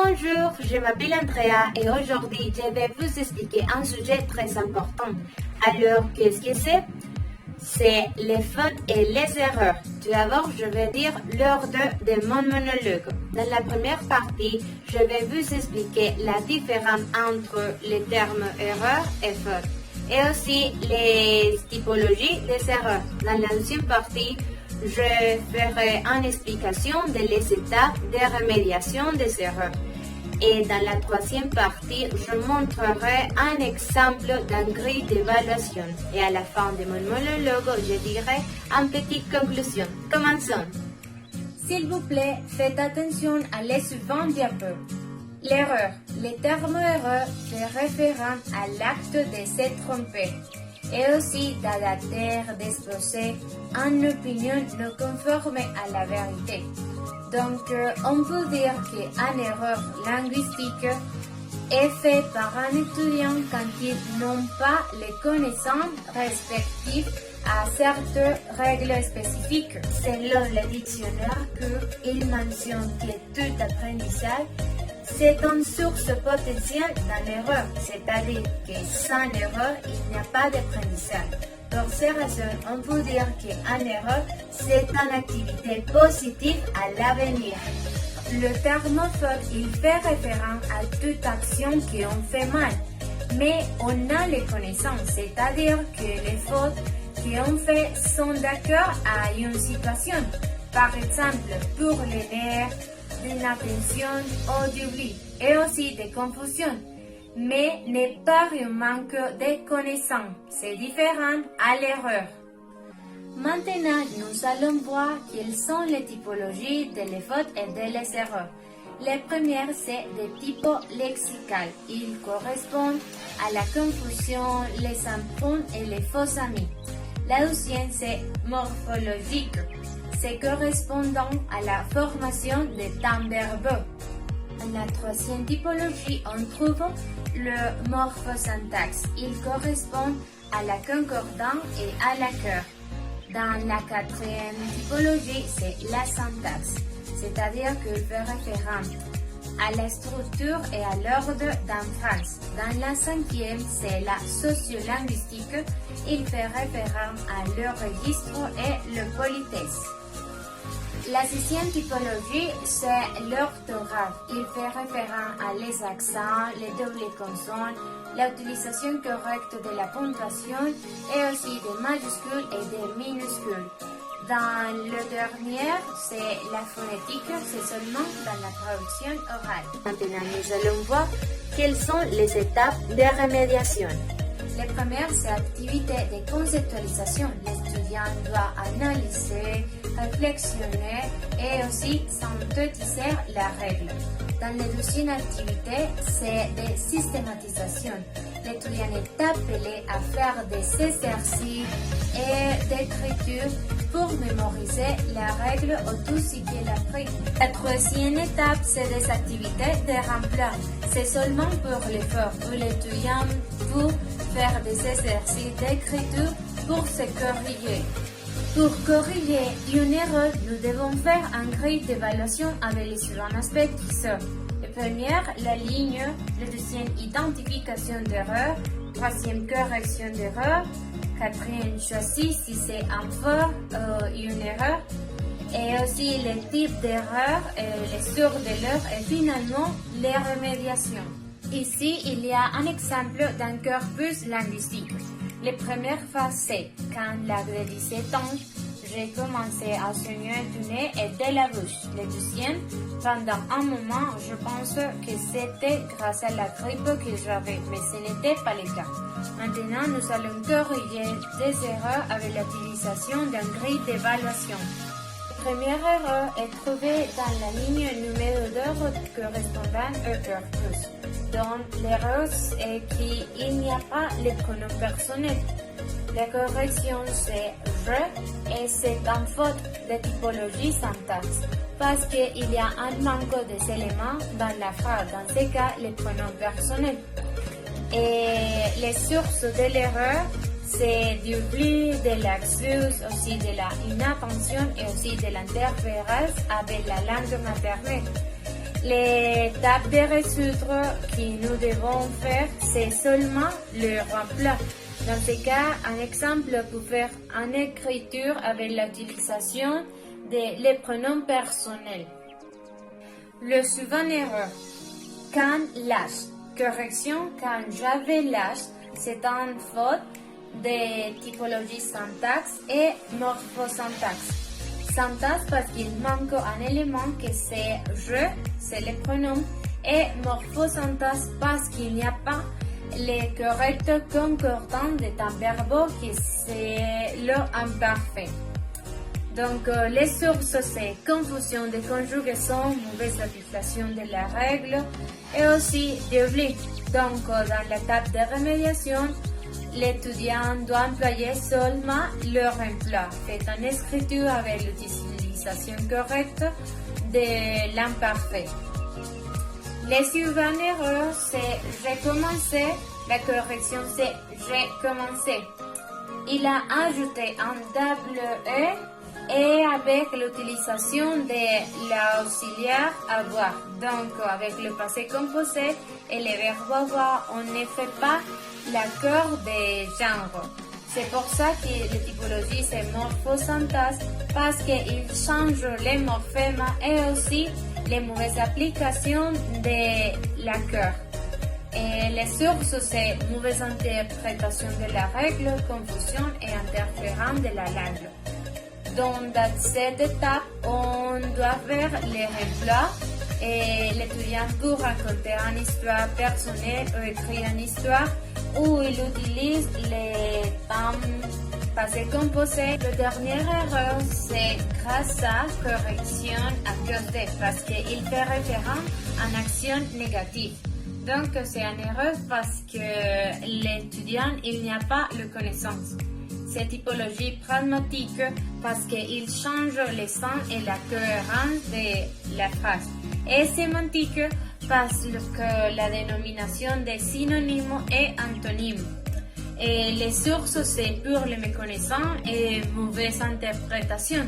Bonjour, je m'appelle Andrea et aujourd'hui je vais vous expliquer un sujet très important. Alors, qu'est-ce que c'est? C'est les fautes et les erreurs. Tout d'abord, je vais dire l'ordre de mon monologue. Dans la première partie, je vais vous expliquer la différence entre les termes erreur et faute et aussi les typologies des erreurs. Dans la deuxième partie, je ferai une explication des étapes de remédiation des erreurs. Et dans la troisième partie, je montrerai un exemple d'une grille d'évaluation. Et à la fin de mon monologue, je dirai une petite conclusion. Commençons. S'il vous plaît, faites attention à les suivants diapos. L'erreur. Le terme erreur fait référence à l'acte de se tromper et aussi d'adapter, d'exposer une opinion non conforme à la vérité. Donc, on peut dire qu'une erreur linguistique est faite par un étudiant quand ils n'ont pas les connaissances respectives à certaines règles spécifiques. Selon le dictionnaire, il mentionne que tout apprentissage c'est une source potentielle d'une erreur, c'est-à-dire que sans erreur, il n'y a pas d'apprentissage. Pour ces raisons, on peut dire qu'une erreur, c'est une activité positive à l'avenir. Le terme faute, il fait référence à toute action qui en fait mal, mais on a les connaissances, c'est-à-dire que les fautes qui on fait sont d'accord à une situation. Par exemple, pour les nerfs, d'inattention ou d'oubli et aussi de confusion, mais n'est pas un manque de connaissances. C'est différent à l'erreur. Maintenant, nous allons voir quelles sont les typologies des fautes et des erreurs. La première, c'est de type lexical. Il correspond à la confusion, les emprunts et les faux amis. La deuxième, c'est morphologique. C'est correspondant à la formation des temps verbaux. Dans la troisième typologie, on trouve le morphosyntaxe. Il correspond à la concordance et à l'accord. Dans la quatrième typologie, c'est la syntaxe, c'est-à-dire qu'il fait référence à la structure et à l'ordre d'une phrase. Dans la cinquième, c'est la sociolinguistique. Il fait référence à le registre et le politesse. La sixième typologie, c'est l'orthographe. Il fait référence à les accents, les doubles consonnes, l'utilisation correcte de la ponctuation et aussi des majuscules et des minuscules. Dans le dernier, c'est la phonétique, c'est seulement dans la traduction orale. Maintenant, nous allons voir quelles sont les étapes de remédiation. La première, c'est l'activité de conceptualisation. L'étudiant doit analyser, réflexionner et aussi synthétiser la règle. Dans la deuxième activité, c'est de systématisation. L'étudiant est appelé à faire des exercices et d'écriture pour mémoriser la règle ou tout ce qu'il a appris. La troisième étape, c'est des activités de remplage. C'est seulement pour l'effort où l'étudiant peut faire des exercices d'écriture pour se corriger. Pour corriger une erreur, nous devons faire un grille d'évaluation avec les suivants aspects qui sont la première, la ligne, la deuxième, identification d'erreur, troisième, correction d'erreur, quatrième, choisis si c'est un fort ou une erreur, et aussi les types d'erreurs, les sources d'erreurs et finalement les remédiations. Ici, il y a un exemple d'un corpus linguistique. La première phase, c'est quand l'âge de 17 ans, j'ai commencé à saigner du nez et de la bouche. La deuxième, pendant un moment, je pense que c'était grâce à la grippe que j'avais, mais ce n'était pas le cas. Maintenant, nous allons corriger des erreurs avec l'utilisation d'un grille d'évaluation. La première erreur est trouvée dans la ligne numéro 2 correspondant au corpus. Donc, l'erreur est qu'il n'y a pas le pronom personnel. La correction, c'est je et c'est en faute de typologie syntaxe parce qu'il y a un manque d'éléments dans la phrase, dans ce cas, le pronom personnel. Et les sources de l'erreur, c'est du oubli, de l'axus, aussi de la inattention et aussi de l'interférence avec la langue maternelle. L'étape de résoudre que nous devons faire, c'est seulement le remploi. Dans ce cas, un exemple pour faire une écriture avec l'utilisation des pronoms personnels. Le suivant erreur. Quand l'âge. Correction, quand j'avais l'âge, c'est une faute de typologie syntaxe et morphosyntaxe. Syntaxe parce qu'il manque un élément que c'est je, c'est le pronom, et morphosyntaxe parce qu'il n'y a pas les corrects concordants d'un verbe qui c'est le imparfait. Donc, les sources, c'est confusion de conjugaison, mauvaise application de la règle et aussi des oublis. Donc, dans l'étape de remédiation, l'étudiant doit employer seulement le remploi, fait en écriture avec l'utilisation correcte de l'imparfait. Les suivantes erreurs, c'est j'ai commencé, la correction c'est j'ai commencé. Il a ajouté un double E et avec l'utilisation de l'auxiliaire avoir. Donc, avec le passé composé et le verbe avoir, on ne fait pas l'accord des genres. C'est pour ça que la typologie c'est morphosyntaxe parce qu'il change les morphèmes et aussi les mauvaises applications de l'accord. Et les sources, c'est mauvaise interprétation de la règle, confusion et interférence de la langue. Donc, dans cette étape, on doit faire les remplois et l'étudiant peut raconter une histoire personnelle ou écrire une histoire où il utilise les temps passé composé. La dernière erreur, c'est grâce à correction à cause de, parce qu'il fait référence à une action négative. Donc, c'est une erreur parce que l'étudiant, il n'y a pas la connaissance. C'est typologie pragmatique parce qu'il change le sens et la cohérence de la phrase. Et sémantique parce que la dénomination des synonymes est antonyme. Et les sources, c'est pour les méconnaissants et mauvaise interprétation.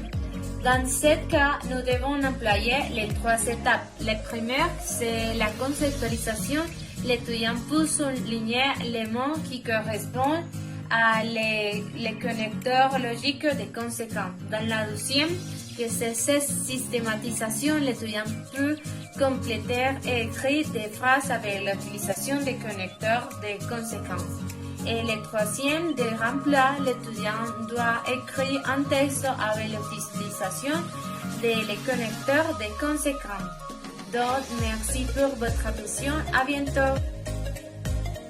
Dans ce cas, nous devons employer les trois étapes. La première, c'est la conceptualisation. L'étudiant peut souligner les mots qui correspondent à les connecteurs logiques des conséquences. Dans la deuxième, que c'est cette systématisation, l'étudiant peut compléter et écrire des phrases avec l'utilisation des connecteurs des conséquences. Et le troisième, de remploi, l'étudiant doit écrire un texte avec l'utilisation des connecteurs des conséquences. Donc, merci pour votre attention. À bientôt.